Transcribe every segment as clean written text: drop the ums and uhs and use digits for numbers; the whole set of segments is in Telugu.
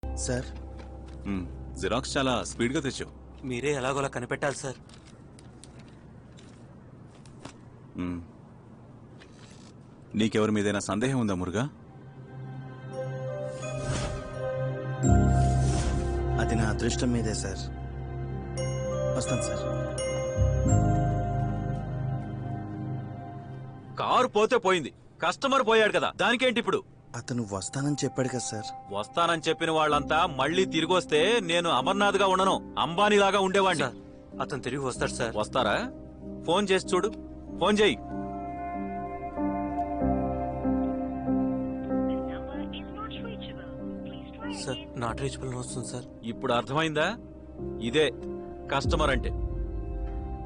సార్ జిరాక్స్ చాలా స్పీడ్గా తెచ్చావు. మీరే ఎలాగోలా కనిపెట్టాలి సార్. నీకెవరి మీదైనా సందేహం ఉందా మురుగా? అది నా అదృష్టం మీదే సార్. వస్తాను సార్. కారు పోతే పోయింది, కస్టమర్ పోయాడు కదా, దానికేంటి ఇప్పుడు? అతను వస్తానని చెప్పాడు కదా సార్. వస్తానని చెప్పిన వాళ్ళంతా మళ్ళీ తిరిగి వస్తే నేను అమర్నాథ్ గా ఉండను, అంబానీలాగా ఉండేవాడిని. అతను తిరిగి వస్తాడు సార్. వస్తారా? ఫోన్ చేసి చూడు, ఫోన్ చేయి. సార్ నాట్ రీచబుల్ వస్తుంది సార్. ఇప్పుడు అర్థమైందా? ఇదే కస్టమర్ అంటే.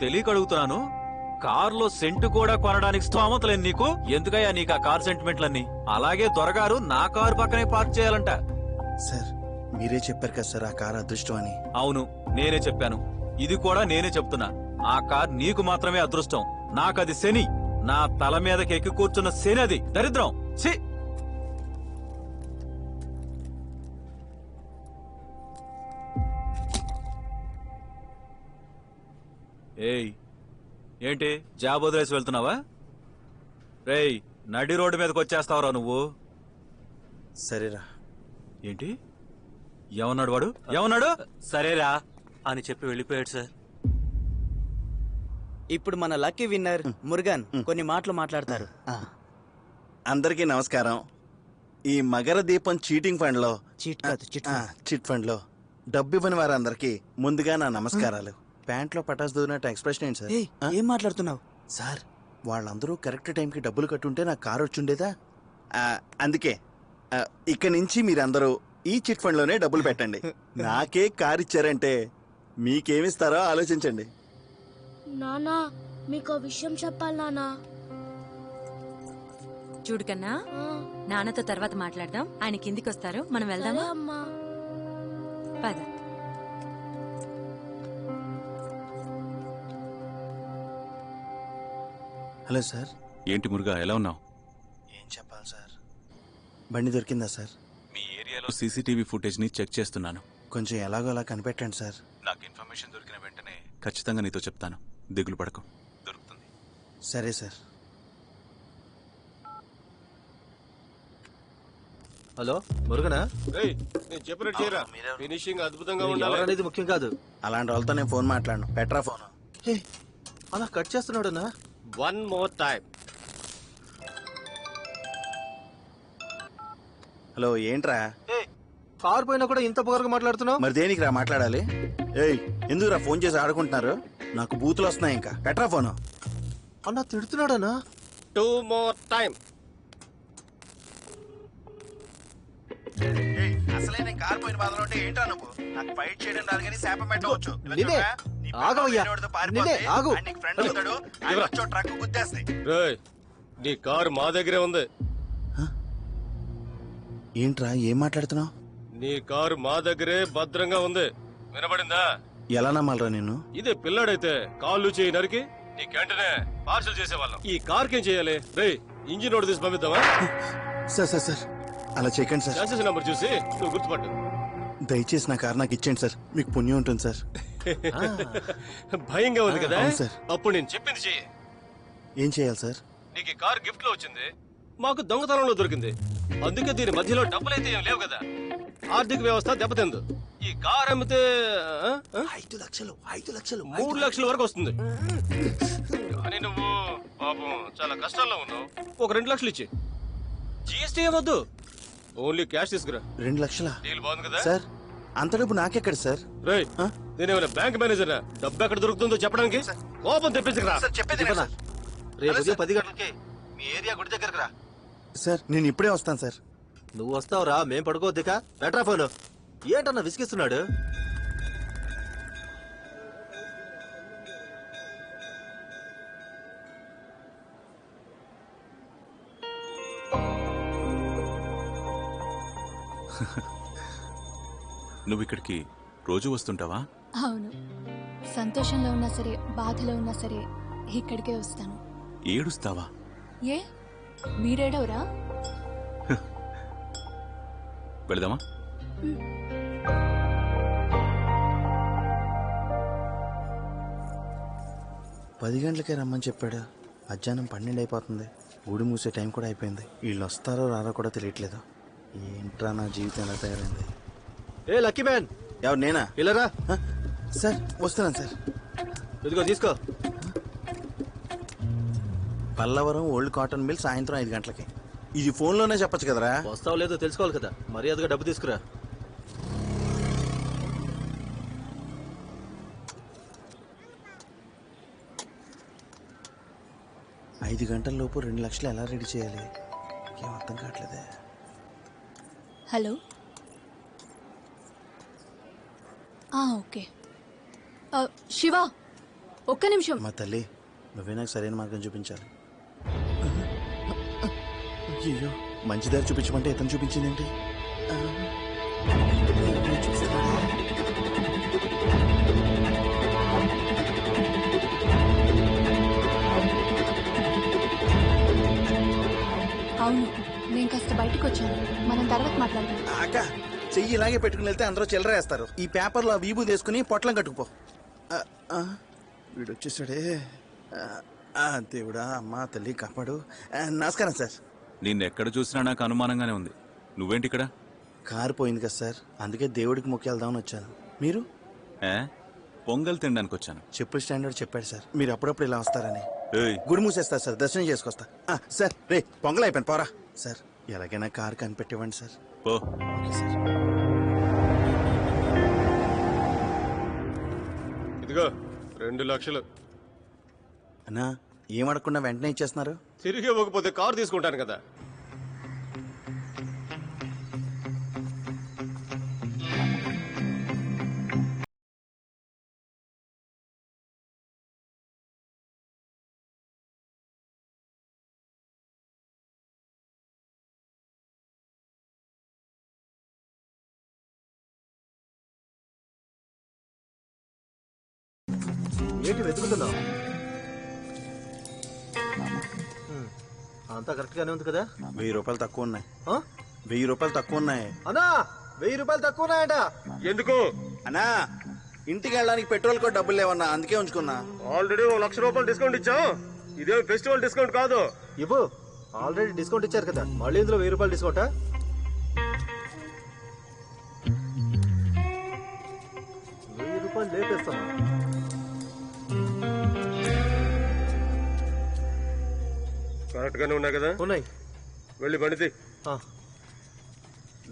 తెలియక అడుగుతున్నాను, కారులో సెంటు కూడా కొనడానికి స్తోమత లేదు నీకు. ఎందుకయ్యా నీకు ఆ కార్ సెంటిమెంట్లన్నీ? అలాగే దొరగారు నా కారు పక్కనే పార్క్ చేయాలంట. సార్ మీరే చెప్పారు కదా సార్ ఆ కారు అదృష్టం అని. అవును, నేనే చెప్పాను. ఇది కూడా నేనే చెప్తున్నా. ఆ కార్ నీకు మాత్రమే అదృష్టం, నాకది శని. నా తల మీదకి ఎక్కి కూర్చున్న శని అది దరిద్రం. ఛీ! ఏయ్, ఏంటి జాబ్ వదిలేసి వెళ్తున్నావా? రేయ్, నడి రోడ్డు మీదకి వచ్చేస్తావరా నువ్వు? సరేరా. ఏంటి ఏమన్నాడు వాడు? ఏమన్నాడు? సరేరా అని చెప్పి వెళ్ళిపోయాడు సార్. ఇప్పుడు మన లక్కీ విన్నర్ మురుగన్ కొన్ని మాటలు మాట్లాడతారు. అందరికీ నమస్కారం. ఈ మగర దీపం చీటింగ్ ఫండ్ లో చిట్ ఫండ్ లో డబ్బు ఇవ్వని వారందరికీ ముందుగా నా నమస్కారాలు. ప్యాంట్లో పటాస్ దూరినట్టు ఎక్స్ప్రెషన్ ఏంటి సార్? ఏం మాట్లాడుతున్నావు సార్? వాళ్ళందరూ కరెక్ట్ టైంకి డబ్బులు కట్టుంటే నాకు కారు వచ్చిండేదా? అందుకే ఇక్కడి నుంచి మీరందరూ ఈ చిట్ ఫండ్ లోనే డబ్బులు పెట్టండి. నాకే కారు ఇచ్చారంటే మీకేమిస్తారో ఆలోచించండి. నానా మీకు విషయం చెప్పాలి నానా. చూడు కన్నా, నాన్నతో తర్వాత మాట్లాడదాం. ఆయన కిందికి వస్తారు, మనం వెళ్దామా? అమ్మా పద. Hello sir. ఏంటి మురుగా, ఎలా ఉన్నావు? ఏం చెప్పాలి సార్? బండి దొరికిందా సార్? మీ ఏరియాలో సీసీటీవీ ఫుటేజ్ ని చెక్ చేస్తున్నాను. కొంచెం ఎలాగో అలా కనిపెట్టండి సార్. నాకు ఇన్ఫర్మేషన్ దొరికిన వెంటనే ఖచ్చితంగా నీతో చెప్తాను. దిగులు పడకు, దొరుకుతుంది. సరే సార్. హలో మురుగనా? నేను చెప్పినట్టు చేయరా, ఫినిషింగ్ అద్భుతంగా ఉండాలి అనేది ముఖ్యం కాదు. అలాంటి వాళ్ళతో నేను ఫోన్ మాట్లాడను. పెట్రా ఫోన్. అలా కట్ చేస్తున్నాడునా? One more time. హలో ఏంట్రా? కారు పోయినా కూడా ఇంత పొగరగా మాట్లాడుతున్నావు? మరి దేనికి రా మాట్లాడాలి? ఏయ్ ఎందుకురా ఫోన్ చేసి ఆడుకుంటున్నారు? నాకు బూతులు వస్తున్నాయి. ఇంకా పెట్రా ఫోను. అన్నా తిడుతున్నాడనా? Two more time. అసలే నేను కారు పోయిన బాధలో ఉంటే ఏంట్రా నువ్వు? నాకు ఫైట్ చేయడం రాదు కానీ శాపం పెట్టవచ్చు. నిన్నే ఆగవయ్యా, నిన్నే ఆగు. ట్రక్ గుద్దేస్తాయి. రేయ్, నీ కారు మా దగ్గరే ఉంది. ఏంట్రా ఏం మాట్లాడుతున్నావు? నీ కారు మా దగ్గరే భద్రంగా ఉంది, వినబడిందా? ఎలా నమ్మాలరా నేను? ఇదే పిల్లాడైతే కాళ్ళు చేయి నరికి నీ వెంటనే పార్సల్ చేసేవాళ్ళం. ఈ కార్కి ఏం చేయాలి? రేయ్, ఇంజిన్ ఓడి తీసి పంపిద్దామా? సార్ సార్ సార్ అలా చేయకండి సార్. ఛాన్సెస్ నెంబర్ చూసి నువ్వు గుర్తుపట్టు. దయచేసి నా కారు నాకు ఇచ్చేయండి సార్, మీకు పుణ్యం ఉంటుంది సార్. భయంగా ఉంది కదా సార్. అప్పుడు నేను చెప్పింది చెయ్యి. ఏం చేయాలి సార్? నీకు ఈ కారు గిఫ్ట్ లో వచ్చింది, మాకు దొంగతనంలో దొరికింది. అందుకే దీని మధ్యలో డబ్బులైతే ఏం లేవు కదా, ఆర్థిక వ్యవస్థ దెబ్బతిందు. ఈ కార్ అమ్మితే 5 లక్షలు 5 లక్షలు 3 లక్షల వరకు వస్తుంది. కానీ నువ్వు పాపం చాలా కష్టాల్లో ఉన్నావు. ఒక 2 లక్షలు ఇచ్చి జిఎస్టీ ఏమొద్దు, ఓన్లీ క్యాష్ తీసుకురా. 2 లక్షల డీల్ బాగుంది కదా సార్? అంత డబ్బు నాకెక్కడ సార్? రేయ్, నేనేమైనా బ్యాంక్ మేనేజర్? డబ్బు ఎక్కడ దొరుకుతుందో చెప్పడానికి కోపం తెప్పించకరా. రేపు ఉదయం 10 గంటలకి మీ ఏరియా గుడి దగ్గరకు రా. సార్ నేను ఇప్పుడే వస్తాను సార్. నువ్వు వస్తావురా, మేం పడుకోవద్దిక. Petra phone. ఏంటన్నా విసిగిస్తున్నాడు? నువ్వు ఇక్కడికి రోజు వస్తుంటావా? అవును, సంతోషంలో ఉన్నా సరే బాధలో ఉన్నా సరే ఇక్కడికే వస్తాను. ఏడుస్తావా? ఏ మీరేడవరా? వెళదామా? పది గంటలకే రమ్మని చెప్పాడు. మధ్యాహ్నం 12 అయిపోతుంది. ఊడి మూసే టైం కూడా అయిపోయింది. వీళ్ళు వస్తారో రారో కూడా తెలియట్లేదు. ఏంట్రా నా జీవితం ఎలా తయారైంది. ఏ లక్కీ మ్యాన్, ఎవరు నేనా? ఇలారా. సార్ వస్తున్నాను సార్. ఇదిగో తీసుకో. పల్లవరం ఓల్డ్ కాటన్ మిల్ సాయంత్రం 5 గంటలకి. ఇది ఫోన్లోనే చెప్పొచ్చు కదరా. వస్తావు లేదో తెలుసుకోవాలి కదా, మర్యాదగా డబ్బు తీసుకురా. ఐదు గంటల లోపు 2 లక్షలు ఎలా రెడీ చేయాలి? ఏం అర్థం కావట్లేదే. హలో. ఓకే. శివ, ఒక్క నిమిషం. మా తల్లి, నువ్వే నాకు సరైన మార్గం చూపించాలి. అయ్యో, మంచి దారి చూపించమంటే ఇతను చూపించిందేంటి? అవును, నేను కాస్త బయటకు వచ్చాను. మనం తర్వాత మాట్లాడదాం. అక్క, చెయ్యి ఇలాగే పెట్టుకుని వెళ్తే అందరూ చిల్లరేస్తారు. ఈ పేపర్లో ఆ వీబు తీసుకుని పొట్లం కట్టుకుపో. వీడు వచ్చేసాడే. దేవుడా, అమ్మా తల్లి కాపాడు. నమస్కారం సార్. నిన్నెక్కడ చూసినా నాకు అనుమానంగానే ఉంది. నువ్వేంటి ఇక్కడ? కారు పోయింది కదా సార్, అందుకే దేవుడికి మొక్కి వెళ్దామని వచ్చాను. మీరు? పొంగల్ తినడానికి వచ్చాను. చెప్పుల స్టాండర్డ్ చెప్పాడు సార్, మీరు అప్పుడప్పుడు ఇలా వస్తారని. ఏయ్, గుడి మూసేస్తారు సార్, దర్శనం చేసుకొస్తా. సార్ రే, పొంగల్ అయిపోయింది, పోరా. సార్ ఎలాగైనా కారు కనిపెట్టివ్వండి సార్. ఓ ఓకే సార్. ఇదిగో 2 లక్షలు. అన్నా, ఏం అడగకుండా వెంటనే ఇచ్చేస్తున్నారు. తిరిగి ఇవ్వకపోతే కారు తీసుకుంటాను కదా. ఏంటి వెతుకుతున్నావు? అంతా కరెక్ట్ గానే ఉంది కదా? 1000 రూపాయలు తక్కువ ఉన్నాయి. ఆ? 1000 రూపాయలు తక్కువ ఉన్నాయి. అన్నా, 1000 రూపాయలు తక్కువ ఉన్నాయంట. ఎందుకు? అన్నా, ఇంటికి వెళ్ళడానికి పెట్రోల్ కూడా డబ్బులు లేవన్నా, అందుకే ఉంచుకున్నా. ఆల్రెడీ 1 లక్ష రూపాయలు డిస్కౌంట్ ఇచ్చాం. ఇదే ఫెస్టివల్ డిస్కౌంట్ కాదు. ఇవ్వు, ఆల్రెడీ డిస్కౌంట్ ఇచ్చారు కదా, మళ్ళీ ఇందులో 1000 రూపాయలు డిస్కౌంటా? రూపాయలు లేపేస్తాను. కరెక్ట్ గానే ఉన్నాయి కదా? ఉన్నాయి. వెళ్ళి బండితి. ఆ.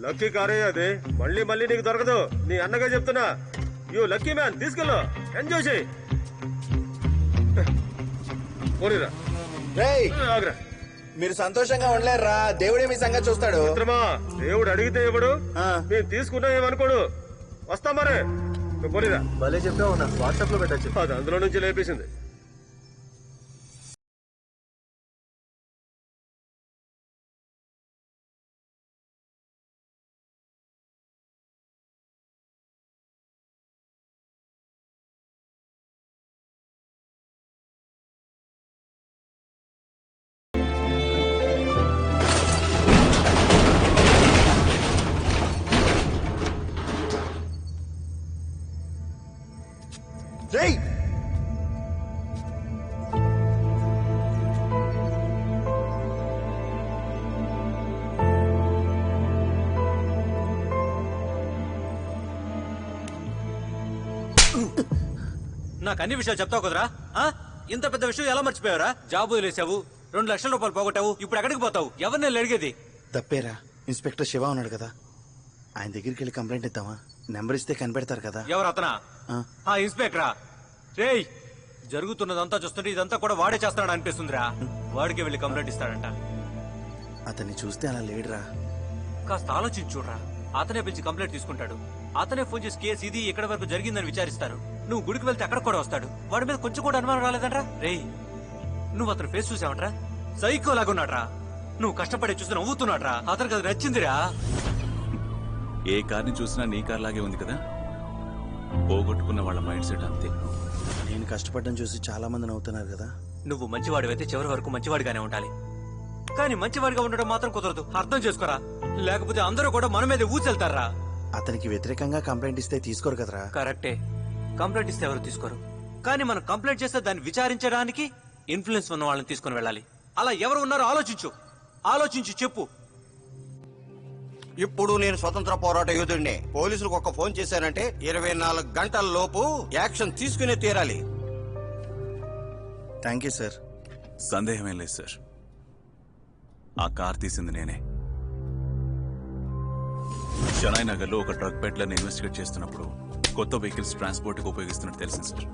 లక్కీ కారే అది, మళ్ళీ మళ్ళీ నీకు దొరకదు. నీ అన్నగా చెప్తున్నా. యూ లక్కీ మ్యాన్, తీసుకెళ్ళు, ఎంజాయ్ చేయి. పోనీరా. రేయ్, ఆగ్రా. మీరు సంతోషంగా ఉండలేరా? దేవుడే మీ సంగతి చూస్తాడు. మిత్రమా, దేవుడు అడిగితే ఇవ్వడు, ఆ. నేను తీసుకున్నా ఏమనుకోడు. వస్తా మరే. నువ్వు పోనీరా. భలే చెప్పావు అన్న, వాట్సాప్ లో పెట్టచ్చు. అది అందులో నుంచి లేపేసింది. రేయ్, నాకు అన్ని విషయాలు చెప్తావు కదరా? ఇంత పెద్ద విషయం ఎలా మర్చిపోయావరా? జాబు వదిలేసావు, 2 లక్షల రూపాయలు పోగొట్టావు, ఇప్పుడు ఎక్కడికి పోతావు? ఎవరిని అడిగేది? తప్పేరా. ఇన్స్పెక్టర్ శివ ఉన్నాడు కదా, ఆయన దగ్గరికి వెళ్ళి కంప్లైంట్ ఇద్దామా? నెంబర్ ఇస్తే కనిపెడతారు కదా. ఎవరు అతనా? ఆ. ఇన్స్పెక్టరా? రేయ్, జరుగుతున్నదంతా చూస్తుంటే ఇదంతా కూడా వాడే చేస్తాడు అనిపిస్తుందిరా. వాడికి వెళ్ళి కంప్లైంట్ ఇస్తాడంట. అతన్ని చూస్తే అలా లేడురా. కాస్త ఆలోచించి చూడరా. అతనే పిలిచి కంప్లైంట్ తీసుకుంటాడు. అతనే ఫోన్ చేసి కేసు ఇది ఇక్కడ వరకు జరిగిందని విచారిస్తారు. నువ్వు గుడికి వెళ్తే అక్కడ కూడా వస్తాడు. వాడి మీద కొంచెం కూడా అనుమానం రాలేదంట్రా? రేయ్, నువ్వు అతను ఫేస్ చూసావంట్రా? సైకో లాగున్నాడ్రా. నువ్వు కష్టపడి చూసి నవ్వుతున్నాడ్రా. అతనికి అది నచ్చిందిరా. ఏ కార్ని చూసినా నీ కార్ లాగే ఉంది కదా. పోగొట్టుకున్న వాళ్ళ మైండ్ సెట్ అంతే. నేను కష్టపడడం చూసి చాలా మంది నవ్వుతున్నారు కదా. నువ్వు మంచివాడివైతే చివరి వరకు మంచివాడిగానే ఉండాలి. కానీ మంచివాడిగా ఉండడం మాత్రం కుదరదు. అర్థం చేసుకోరా. లేకపోతే అందరూ కూడా మన మీద ఊచెళ్తారా. అతనికి వ్యతిరేకంగా కంప్లైంట్ ఇస్తే తీసుకోరు కదరా. కరెక్టే, కంప్లైంట్ ఇస్తే ఎవరు తీసుకోరు. కానీ మనం కంప్లైంట్ చేస్తే దాన్ని విచారించడానికి ఇన్ఫ్లుయెన్స్ ఉన్న వాళ్ళని తీసుకుని వెళ్ళాలి. అలా ఎవరు ఉన్నారో ఆలోచించు చెప్పు. ఇప్పుడు నేను స్వతంత్ర పోరాట యోధుడిని. పోలీసులకు ఒక ఫోన్ చేశానంటే 24 గంటల లోపు యాక్షన్ తీసుకునే తీరాలి. Thank you sir. సందేహమేం లేదు సార్, ఆ కార్ తీసింది నేనే. షనాయ్ నగర్ లో ఒక డ్రగ్ పెడ్లర్ని ఇన్వెస్టిగేట్ చేస్తున్నప్పుడు కొత్త వెహికల్స్ ట్రాన్స్పోర్ట్ కి ఉపయోగిస్తున్నట్టు తెలిసింది సార్.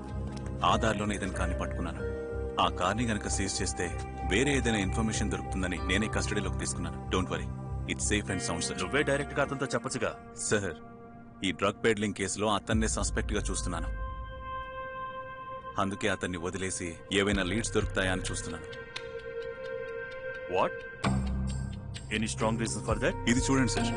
ఆ దారిలోనే ఇతని కార్ని పట్టుకున్నాను. ఆ కార్ని గనక సీజ్ చేస్తే వేరే ఏదైనా ఇన్ఫర్మేషన్ దొరుకుతుందని నేనే కస్టడీలోకి తీసుకున్నాను. Don't worry, it's safe and sound sir. నువ్వే డైరెక్ట్ గా అతనితో చెప్పచ్చుగా. సార్, ఈ డ్రగ్ పెడ్లింగ్ కేసులో అతన్నే సస్పెక్ట్ గా చూస్తున్నాను. అందుకే అతన్ని వదిలేసి ఏవైనా లీడ్స్ దొరుకుతాయా అని చూస్తున్నాను. What? Any strong reason for that? ఇది చూడండి సార్.